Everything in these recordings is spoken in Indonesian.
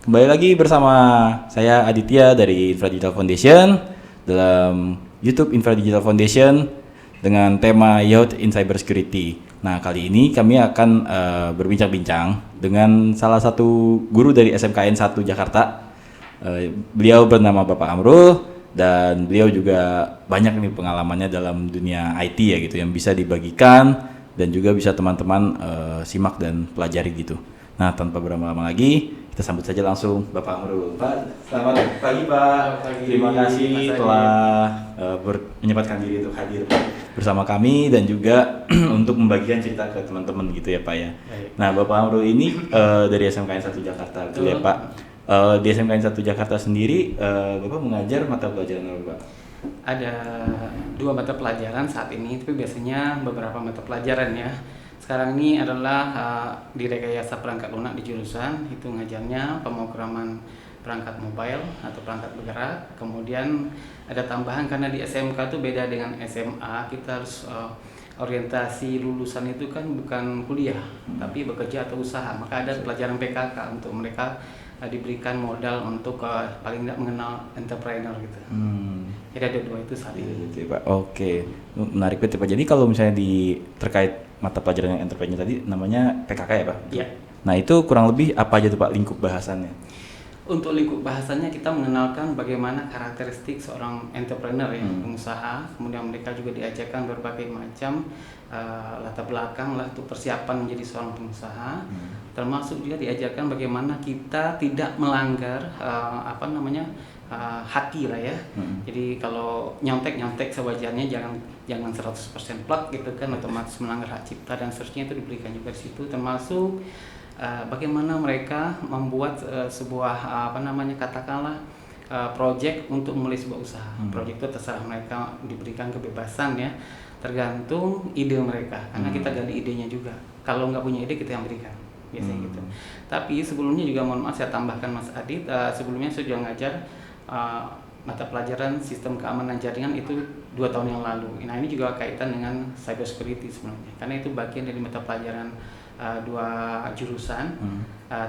Kembali lagi bersama saya Aditya dari Infra Digital Foundation dalam YouTube Infra Digital Foundation dengan tema Youth in Cybersecurity. Nah, kali ini kami akan berbincang-bincang dengan salah satu guru dari SMKN 1 Jakarta. Beliau bernama Bapak Amrul dan beliau juga banyak nih pengalamannya dalam dunia IT ya gitu yang bisa dibagikan dan juga bisa teman-teman simak dan pelajari gitu. Nah, tanpa berlama-lama lagi, kita sambut saja langsung Bapak Amrul. Pak, selamat pagi Pak. Pagi. Terima kasih telah menyempatkan diri untuk hadir bersama kami dan juga untuk membagikan cerita ke teman-teman gitu ya Pak ya. Baik. Nah, Bapak Amrul ini dari SMKN 1 Jakarta, betul ya Pak? Di SMKN 1 Jakarta sendiri, Bapak mengajar mata pelajaran apa Pak? Ada 2 mata pelajaran saat ini, tapi biasanya beberapa mata pelajaran ya. Sekarang ini adalah di rekayasa perangkat lunak di jurusan, itu ngajarnya pemrograman perangkat mobile atau perangkat bergerak. Kemudian ada tambahan karena di SMK itu beda dengan SMA, kita harus orientasi lulusan itu kan bukan kuliah, tapi bekerja atau usaha. Maka ada pelajaran PKK untuk mereka diberikan modal untuk paling tidak mengenal entrepreneur gitu. Jadi ada 2 itu saat ini. Gitu, Pak. Oke, menarik banget Pak. Jadi kalau misalnya terkait mata pelajaran yang entrepreneur tadi namanya PKK ya Pak? Iya. Nah itu kurang lebih apa aja tuh Pak lingkup bahasannya? Untuk lingkup bahasanya kita mengenalkan bagaimana karakteristik seorang entrepreneur ya, pengusaha. Kemudian mereka juga diajarkan berbagai macam latar belakang lah untuk persiapan menjadi seorang pengusaha. Termasuk juga diajarkan bagaimana kita tidak melanggar haki lah ya. Jadi kalau nyontek sewajarnya, jangan 100% plak gitu kan, otomatis melanggar hak cipta dan seterusnya, itu diberikan juga di situ. Termasuk bagaimana mereka membuat sebuah katakanlah project untuk mulai sebuah usaha. Project itu terserah mereka, diberikan kebebasan ya, tergantung ide mereka, karena kita gali idenya juga. Kalau nggak punya ide kita yang berikan biasanya gitu. Tapi sebelumnya juga mohon maaf saya tambahkan Mas Adit, sebelumnya saya sudah ngajar mata pelajaran sistem keamanan jaringan itu 2 tahun yang lalu. Nah ini juga kaitan dengan cybersecurity sebenarnya, karena itu bagian dari mata pelajaran 2 jurusan,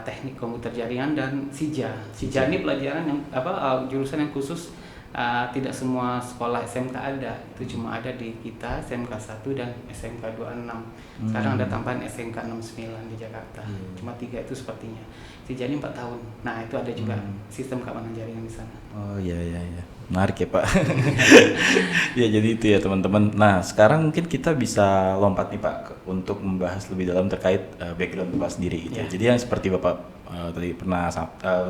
teknik komputer jaringan dan SIJA. SIJA ini pelajaran yang jurusan yang khusus, tidak semua sekolah SMK ada, itu cuma ada di kita SMK 1 dan SMK 26. Sekarang ada tambahan SMK 69 di Jakarta. Cuma 3 itu sepertinya. SIJA ini 4 tahun. Nah, itu ada juga sistem keamanan jaringan di sana. Oh iya. Menarik ya Pak. Ya jadi itu ya teman-teman. Nah sekarang mungkin kita bisa lompat nih Pak untuk membahas lebih dalam terkait background Bapak sendiri gitu. Yeah. Jadi yang seperti Bapak tadi pernah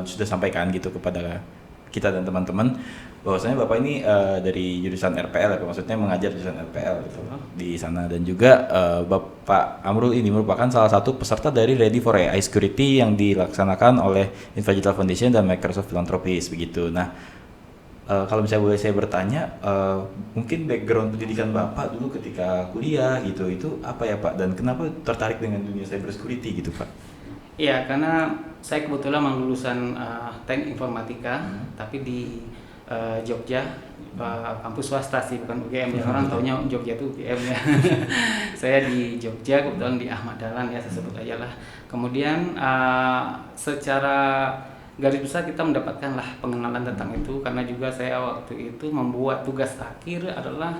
sudah sampaikan gitu kepada kita dan teman-teman, bahwasanya Bapak ini dari jurusan RPL ya, maksudnya mengajar jurusan RPL gitu di sana, dan juga Bapak Amrul ini merupakan salah satu peserta dari Ready for AI Security yang dilaksanakan oleh Infra Digital Foundation dan Microsoft Philanthropies begitu. Nah kalau misalnya boleh saya bertanya, mungkin background pendidikan Bapak dulu ketika kuliah gitu, itu apa ya Pak? Dan kenapa tertarik dengan dunia cybersecurity gitu Pak? Iya, karena saya kebetulan lulusan teknik informatika, tapi di Jogja, kampus swasta sih, bukan UGM ya. Orang taunya Jogja itu UGM ya. Saya di Jogja, kebetulan di Ahmad Dahlan ya, saya sebut aja lah. Kemudian secara garis besar kita mendapatkanlah pengenalan tentang itu, karena juga saya waktu itu membuat tugas akhir adalah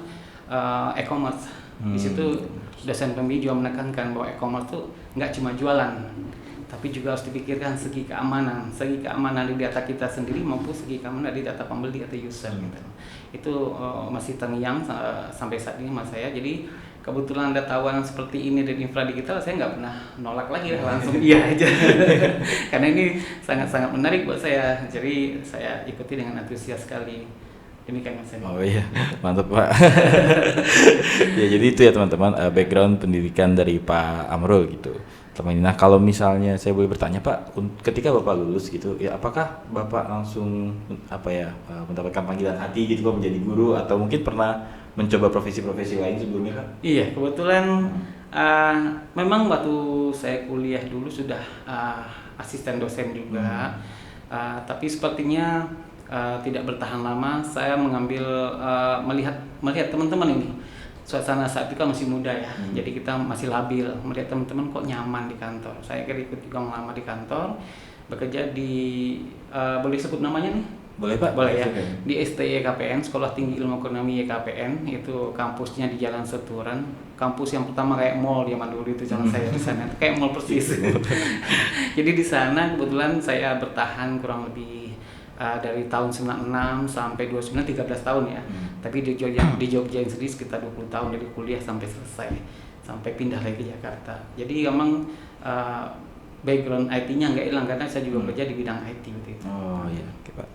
e-commerce. Di situ dosen pembimbing juga menekankan bahwa e-commerce itu nggak cuma jualan, tapi juga harus dipikirkan segi keamanan dari data kita sendiri maupun segi keamanan dari data pembeli atau user gitu. Itu masih terngiang sampai saat ini mas saya. Jadi kebetulan ada tawaran seperti ini dari Infra Digital, saya nggak pernah nolak lagi, langsung iya aja. Karena ini sangat-sangat menarik buat saya, jadi saya ikuti dengan antusias sekali. Demikian mas. Oh iya, mantap Pak. Ya jadi itu ya teman-teman, background pendidikan dari Pak Amrul gitu. Nah kalau misalnya saya boleh bertanya Pak, ketika Bapak lulus gitu, ya apakah Bapak langsung mendapatkan panggilan hati gitu Pak menjadi guru, atau mungkin pernah mencoba profesi-profesi lain sebelumnya Pak? Iya, kebetulan memang waktu saya kuliah dulu sudah asisten dosen juga, tapi sepertinya tidak bertahan lama. Saya mengambil melihat teman-teman ini. Suasana saat itu kan masih muda ya, jadi kita masih labil, melihat teman-teman kok nyaman di kantor. Saya kira ikut juga lama di kantor, bekerja di boleh sebut namanya nih? Boleh Pak? Boleh ya. Oke. Di STYKPN, Sekolah Tinggi Ilmu Ekonomi YKPN, itu kampusnya di Jalan Seturan. Kampus yang pertama kayak mall zaman dulu itu zaman saya di sana, kayak mall persis. Jadi di sana kebetulan saya bertahan kurang lebih dari tahun 96 sampai 29, 13 tahun ya. Tapi di Jogja sendiri sekitar 20 tahun dari kuliah sampai selesai, sampai pindah lagi ke Jakarta. Jadi memang background IT-nya nggak hilang karena saya juga kerja di bidang IT gitu. Oh iya, oke Pak.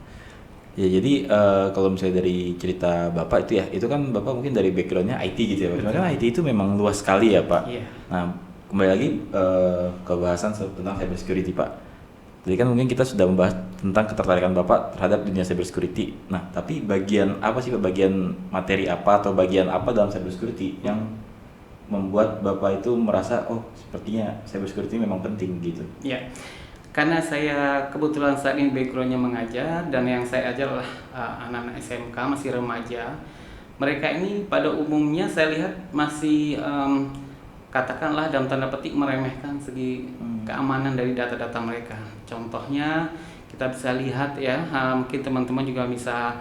Ya jadi kalau misalnya dari cerita Bapak itu ya, itu kan Bapak mungkin dari backgroundnya IT gitu ya Pak. Karena IT itu memang luas sekali ya Pak. Iya. Nah kembali lagi ke bahasan tentang cybersecurity Pak. Tadi kan mungkin kita sudah membahas tentang ketertarikan Bapak terhadap dunia cybersecurity. Nah tapi bagian apa sih Pak, bagian materi apa atau bagian apa dalam cybersecurity yang membuat Bapak itu merasa oh sepertinya cybersecurity memang penting gitu? Iya. Karena saya kebetulan saat ini backgroundnya mengajar dan yang saya ajar adalah anak-anak SMK masih remaja. Mereka ini pada umumnya saya lihat masih katakanlah dalam tanda petik meremehkan segi keamanan dari data-data mereka. Contohnya kita bisa lihat ya, mungkin teman-teman juga bisa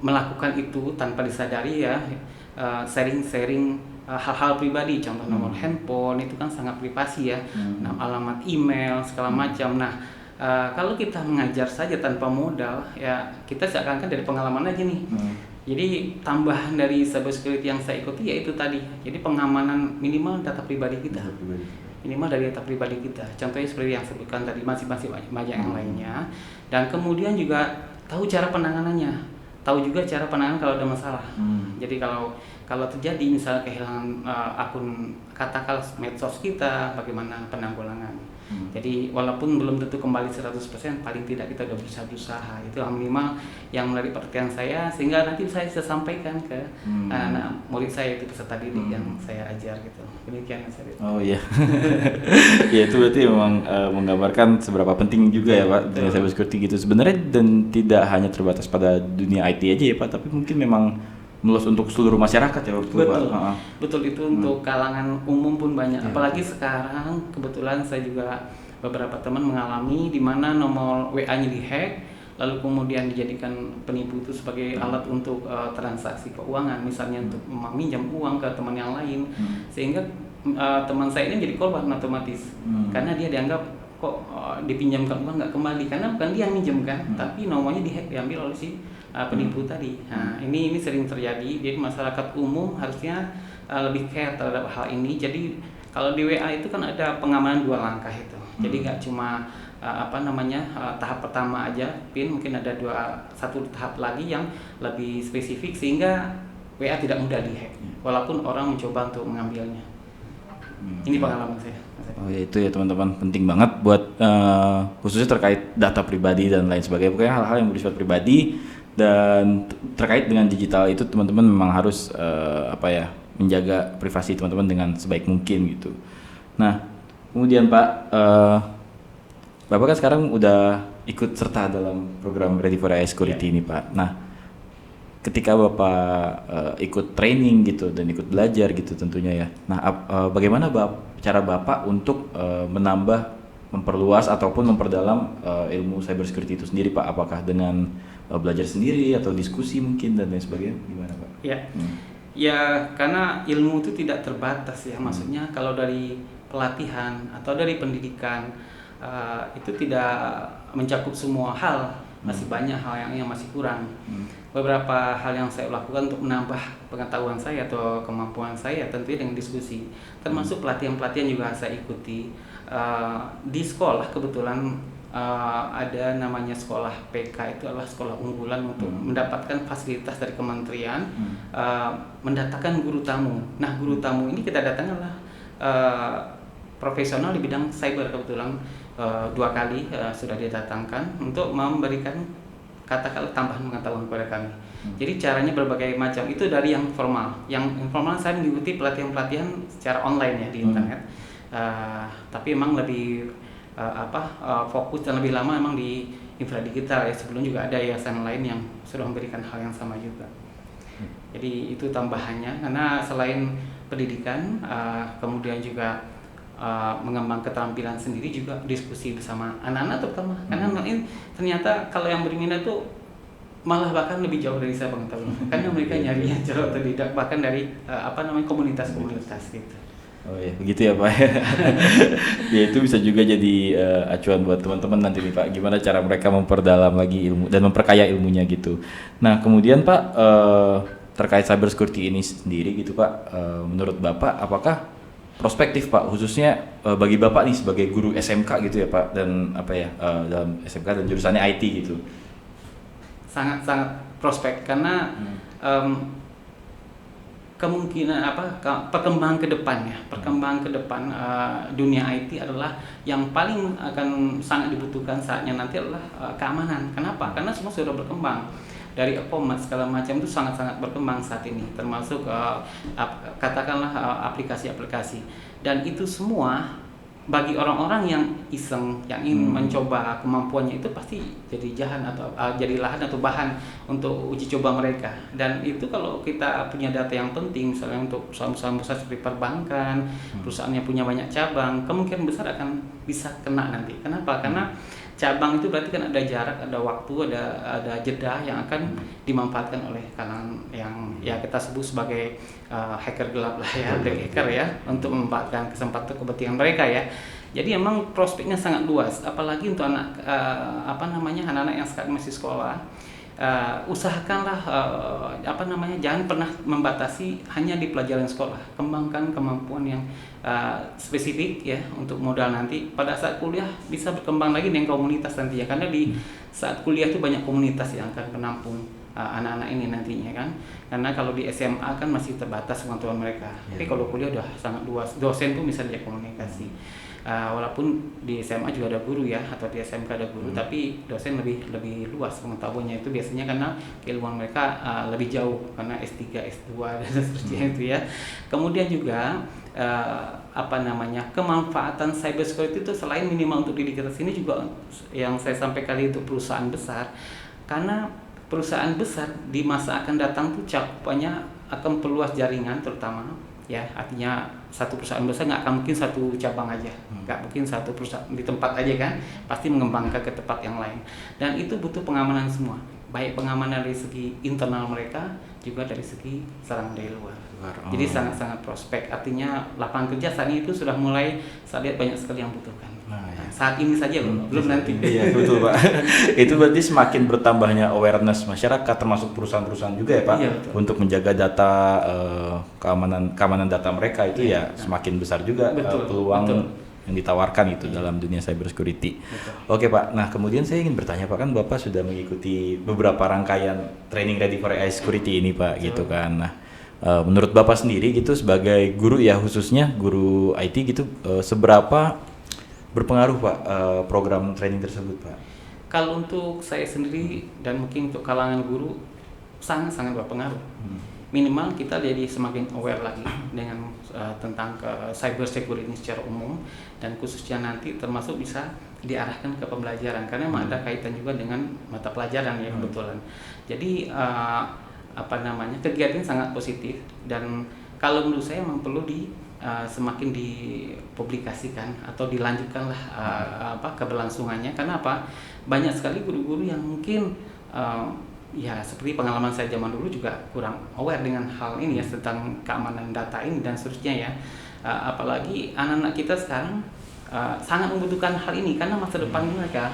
melakukan itu tanpa disadari ya, sharing-sharing hal-hal pribadi, contoh nomor handphone itu kan sangat privasi ya, alamat email segala macam. Nah kalau kita mengajar saja tanpa modal ya, kita seakan-akan dari pengalaman aja nih. Jadi tambahan dari cybersecurity yang saya ikuti yaitu tadi, jadi pengamanan minimal data pribadi kita, minimal dari data pribadi kita. Contohnya seperti yang sebutkan tadi, masih banyak yang lainnya. Dan kemudian juga tahu cara penanganannya, tahu juga cara penanganan kalau ada masalah. Jadi kalau terjadi misalnya kehilangan akun katakanlah medsos kita, bagaimana penanggulangan. Jadi walaupun belum tentu kembali 100%, paling tidak kita udah berusaha. Itu yang minimal yang menarik perhatian saya, sehingga nanti saya bisa sampaikan ke anak murid saya, itu peserta didik yang saya ajar gitu. Demikian Mas Adit. Oh iya. Ya itu berarti memang menggambarkan seberapa penting juga ya Pak dunia cybersecurity gitu. Sebenarnya dan tidak hanya terbatas pada dunia IT aja ya Pak, tapi mungkin memang meluas untuk seluruh masyarakat ya waktu Betul. Pak. Betul, itu untuk kalangan umum pun banyak. Apalagi sekarang kebetulan saya juga beberapa teman mengalami di mana nomor WA-nya dihack, lalu kemudian dijadikan penipu itu sebagai alat untuk transaksi keuangan, misalnya untuk meminjam uang ke teman yang lain, sehingga teman saya ini jadi korban otomatis karena dia dianggap kok dipinjamkan uang nggak kembali, karena bukan dia yang minjemkan, tapi nomornya dihack, diambil oleh si penipu tadi. Nah, ini sering terjadi. Jadi masyarakat umum harusnya lebih care terhadap hal ini. Jadi kalau di WA itu kan ada pengamanan 2 langkah itu. Jadi nggak cuma tahap pertama aja PIN, mungkin ada satu tahap lagi yang lebih spesifik sehingga WA tidak mudah dihack walaupun orang mencoba untuk mengambilnya. Ini pengalaman saya. Oh ya itu ya teman-teman, penting banget buat khususnya terkait data pribadi dan lain sebagainya. Pokoknya hal-hal yang bersifat pribadi dan terkait dengan digital itu teman-teman memang harus menjaga privasi teman-teman dengan sebaik mungkin gitu. Nah kemudian Pak, Bapak kan sekarang udah ikut serta dalam program Ready for AI Security ini Pak. Nah ketika Bapak ikut training gitu dan ikut belajar gitu tentunya ya. Nah bagaimana cara Bapak untuk memperluas ataupun memperdalam ilmu cybersecurity itu sendiri Pak? Apakah dengan belajar sendiri atau diskusi mungkin dan lain sebagainya, gimana Pak? Ya karena ilmu itu tidak terbatas ya, maksudnya kalau dari pelatihan atau dari pendidikan itu tidak mencakup semua hal, masih banyak hal yang masih kurang. Beberapa hal yang saya lakukan untuk menambah pengetahuan saya atau kemampuan saya tentunya dengan diskusi, termasuk pelatihan-pelatihan juga saya ikuti. Di sekolah kebetulan ada namanya sekolah PK, itu adalah sekolah unggulan untuk mendapatkan fasilitas dari kementerian, mendatangkan guru tamu. Nah guru tamu ini kita datangkanlah profesional di bidang cyber, kebetulan 2 kali sudah didatangkan untuk memberikan katakanlah tambahan pengetahuan kepada kami. Jadi caranya berbagai macam, itu dari yang formal. Yang informal saya mengikuti pelatihan-pelatihan secara online ya di internet. Tapi emang lebih fokus dan lebih lama emang di infra digital ya. Sebelum juga ada yayasan lain yang sudah memberikan hal yang sama juga. Jadi itu tambahannya, karena selain pendidikan kemudian juga mengembang keterampilan sendiri, juga diskusi bersama anak-anak terutama. Karena anak ini ternyata kalau yang berminat tuh malah bahkan lebih jauh dari saya pengetahuan. Karena mereka nyarinya jalur otodidak bahkan dari komunitas-komunitas gitu. Oh ya, begitu ya Pak. Ya itu bisa juga jadi acuan buat teman-teman nanti nih Pak, gimana cara mereka memperdalam lagi ilmu dan memperkaya ilmunya gitu. Nah kemudian Pak, terkait cybersecurity ini sendiri gitu Pak, menurut Bapak apakah prospektif Pak, khususnya bagi Bapak nih sebagai guru SMK gitu ya Pak, dan dalam SMK dan jurusannya IT gitu? Sangat-sangat prospek karena kemungkinan perkembangan ke depan dunia IT adalah yang paling akan sangat dibutuhkan saatnya nanti adalah keamanan. Kenapa? Karena semua sudah berkembang, dari e-commerce segala macam itu sangat-sangat berkembang saat ini, termasuk katakanlah aplikasi-aplikasi, dan itu semua bagi orang-orang yang iseng, yang ingin mencoba kemampuannya itu pasti jadi jadi lahan atau bahan untuk uji coba mereka. Dan itu kalau kita punya data yang penting, misalnya untuk perusahaan-perusahaan besar seperti perbankan, perusahaan yang punya banyak cabang, kemungkinan besar akan bisa kena nanti. Kenapa? Karena cabang itu berarti kan ada jarak, ada waktu, ada jeda yang akan dimanfaatkan oleh kalangan yang ya kita sebut sebagai hacker gelap lah ya, black hacker ya, untuk memanfaatkan kesempatan kepentingan mereka ya. Jadi emang prospeknya sangat luas, apalagi untuk anak-anak yang sekarang masih sekolah. Usahakanlah jangan pernah membatasi hanya di pelajaran sekolah. Kembangkan kemampuan yang spesifik ya untuk modal nanti pada saat kuliah bisa berkembang lagi dengan komunitas nantinya, karena di saat kuliah itu banyak komunitas yang akan menampung anak-anak ini nantinya kan. Karena kalau di SMA kan masih terbatas pengetahuan mereka, tapi kalau kuliah udah sangat luas, dosen tuh bisa dia komunikasi. Walaupun di SMA juga ada guru ya, atau di SMK ada guru, tapi dosen lebih luas pengetahuannya itu biasanya karena keilmuan mereka lebih jauh karena S3, S2 dan seterusnya itu ya. Kemudian juga kemanfaatan cybersecurity itu selain minimal untuk diri kita sini juga yang saya sampaikan itu perusahaan besar, karena perusahaan besar di masa akan datang tuh cakupannya akan perluas jaringan terutama. Ya, artinya satu perusahaan besar nggak akan mungkin satu cabang aja, nggak mungkin satu perusahaan di tempat aja kan, pasti mengembangkan ke tempat yang lain, dan itu butuh pengamanan semua, baik pengamanan dari segi internal mereka juga dari segi serangan dari luar. Jadi sangat-sangat prospek, artinya lapangan kerja saat ini itu sudah mulai saya lihat banyak sekali yang butuhkan. Saat ini saja belum nanti. Iya betul Pak. Itu berarti semakin bertambahnya awareness masyarakat termasuk perusahaan-perusahaan juga ya Pak, iya, untuk menjaga data, keamanan data mereka itu ya semakin besar juga peluang yang ditawarkan itu dalam dunia cybersecurity. Oke Pak, nah kemudian saya ingin bertanya Pak, kan Bapak sudah mengikuti beberapa rangkaian training ready for AI security ini Pak gitu kan. Nah menurut Bapak sendiri gitu sebagai guru ya, khususnya guru IT gitu, seberapa berpengaruh Pak program training tersebut Pak? Kalau untuk saya sendiri dan mungkin untuk kalangan guru sangat-sangat berpengaruh. Minimal kita jadi semakin aware lagi dengan tentang cyber security secara umum, dan khususnya nanti termasuk bisa diarahkan ke pembelajaran karena memang ada kaitan juga dengan mata pelajaran ya kebetulan. Jadi kegiatan sangat positif, dan kalau menurut saya memang perlu semakin dipublikasikan atau dilanjutkanlah keberlangsungannya. Karena apa? Banyak sekali guru-guru yang mungkin ya seperti pengalaman saya zaman dulu juga kurang aware dengan hal ini ya, tentang keamanan data ini dan seterusnya ya. Apalagi anak-anak kita sekarang sangat membutuhkan hal ini karena masa depan mereka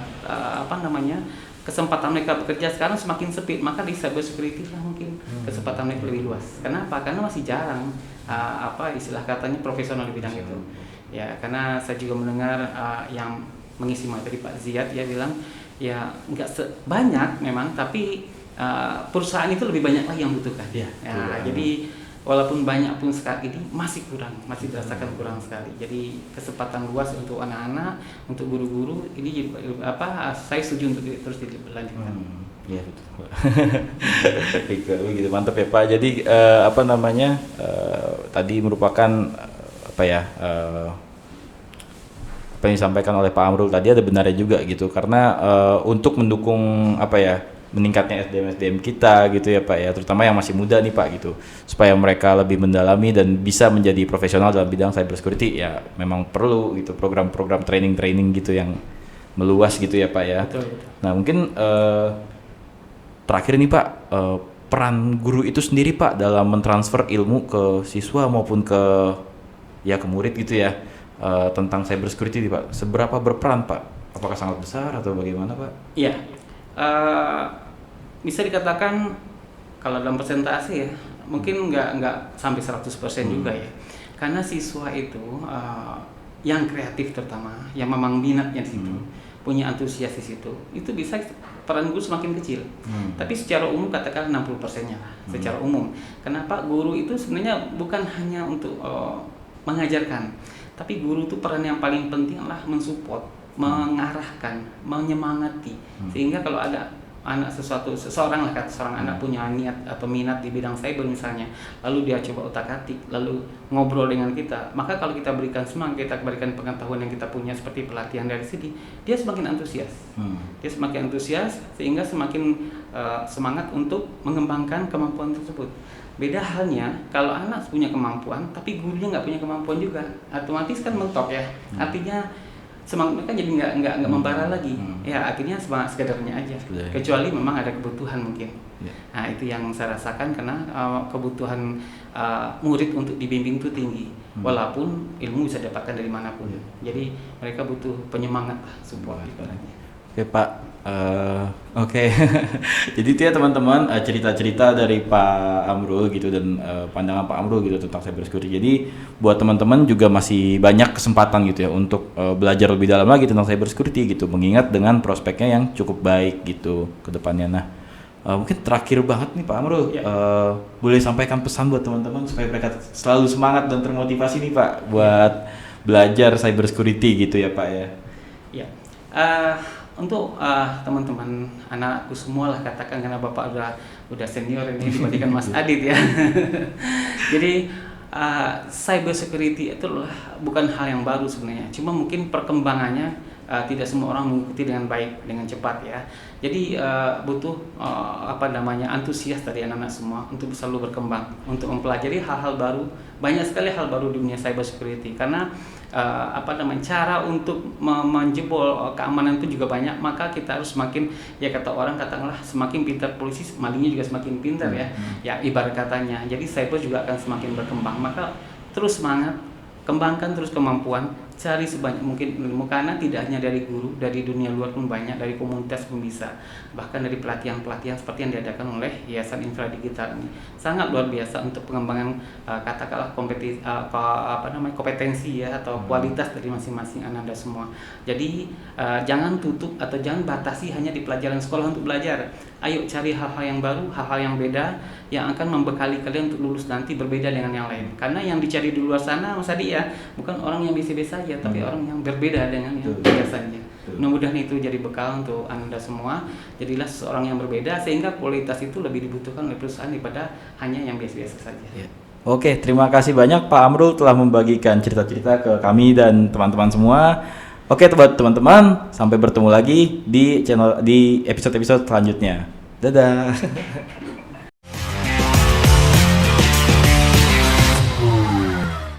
kesempatan mereka bekerja sekarang semakin sempit, maka di cyber security lah mungkin kesempatan mereka lebih luas. Kenapa? Karena masih jarang istilah katanya profesional di bidang itu. Ya, karena saya juga mendengar yang mengisi materi Pak Ziyad ya bilang ya nggak sebanyak memang, tapi perusahaan itu lebih banyak lagi yang butuhkan. Jadi walaupun banyak pun saat ini masih dirasakan kurang sekali. Jadi kesempatan luas untuk anak-anak, untuk guru-guru ini saya setuju untuk terus dilanjutkan. Iya betul. Begitu mantap ya Pak. Jadi tadi merupakan apa yang disampaikan oleh Pak Amrul tadi ada benarnya juga gitu, karena untuk mendukung meningkatnya SDM kita gitu ya Pak ya, terutama yang masih muda nih Pak gitu, supaya mereka lebih mendalami dan bisa menjadi profesional dalam bidang cybersecurity ya memang perlu gitu program-program training gitu yang meluas gitu ya Pak ya. Betul. Nah mungkin terakhir nih Pak, peran guru itu sendiri Pak dalam mentransfer ilmu ke siswa maupun ke murid gitu ya, tentang cybersecurity Pak, seberapa berperan Pak? Apakah sangat besar atau bagaimana Pak? Iya, bisa dikatakan kalau dalam persentase ya mungkin nggak sampai 100% juga ya, karena siswa itu yang kreatif terutama yang memang minatnya di situ, punya antusias di situ, itu bisa peran guru semakin kecil. Tapi secara umum katakan 60%-nya lah, secara umum. Kenapa? Guru itu sebenarnya bukan hanya untuk mengajarkan, tapi guru itu peran yang paling penting adalah mensupport, mengarahkan, menyemangati, sehingga kalau ada seseorang anak punya niat atau minat di bidang cyber misalnya, lalu dia coba utak-atik, lalu ngobrol dengan kita, maka kalau kita berikan semangat, kita berikan pengetahuan yang kita punya seperti pelatihan dari sini, dia semakin antusias. Dia semakin antusias sehingga semakin semangat untuk mengembangkan kemampuan tersebut. Beda halnya kalau anak punya kemampuan tapi gurunya nggak punya kemampuan juga, otomatis kan mentok ya. Artinya semangat mereka jadi nggak membara lagi. Ya akhirnya semangat sekedarnya aja. Kecuali memang ada kebutuhan mungkin. Nah itu yang saya rasakan karena kebutuhan murid untuk dibimbing itu tinggi. Walaupun ilmu bisa dapatkan dari manapun. Jadi mereka butuh penyemangat, support ibaratnya. Oke Pak, oke. Jadi itu ya teman-teman cerita-cerita dari Pak Amrul gitu dan pandangan Pak Amrul gitu tentang cybersecurity. Jadi buat teman-teman juga masih banyak kesempatan gitu ya untuk belajar lebih dalam lagi tentang cybersecurity gitu, mengingat dengan prospeknya yang cukup baik gitu ke depannya. Nah, mungkin terakhir banget nih Pak Amrul, boleh sampaikan pesan buat teman-teman supaya mereka selalu semangat dan termotivasi nih Pak buat belajar cybersecurity gitu ya Pak ya. Ya. Untuk teman-teman anak-anakku semua lah katakan, karena Bapak udah senior ini dibandingkan Mas Adit ya. Jadi cyber security itu bukan hal yang baru sebenarnya, cuma mungkin perkembangannya tidak semua orang mengikuti dengan baik, dengan cepat ya. Jadi butuh antusias dari anak-anak semua untuk selalu berkembang, untuk mempelajari hal-hal baru. Banyak sekali hal baru di dunia cyber security karena cara untuk menjebol keamanan itu juga banyak, maka kita harus semakin, ya kata orang katakanlah semakin pintar polisi, malingnya juga semakin pintar ya. Ya ibarat katanya. Jadi cyber juga akan semakin berkembang, maka terus semangat, kembangkan terus kemampuan, cari sebanyak mungkin ilmu, karena tidak hanya dari guru, dari dunia luar pun banyak, dari komunitas pun bisa, bahkan dari pelatihan-pelatihan seperti yang diadakan oleh Yayasan Infra Digital ini sangat luar biasa untuk pengembangan katakanlah kompetensi ya atau kualitas dari masing-masing anak-anak semua. Jadi jangan tutup atau jangan batasi hanya di pelajaran sekolah untuk belajar. Ayo cari hal-hal yang baru, hal-hal yang beda yang akan membekali kalian untuk lulus nanti berbeda dengan yang lain. Karena yang dicari di luar sana Mas Adi ya, bukan orang yang biasa-biasa aja, tapi orang yang berbeda dengan yang biasanya. Mudah-mudahan itu jadi bekal untuk Anda semua. Jadilah seorang yang berbeda sehingga kualitas itu lebih dibutuhkan oleh perusahaan daripada hanya yang biasa-biasa saja. Oke, terima kasih banyak Pak Amrul telah membagikan cerita-cerita ke kami dan teman-teman semua. Oke teman-teman, sampai bertemu lagi di episode-episode selanjutnya. Dadah.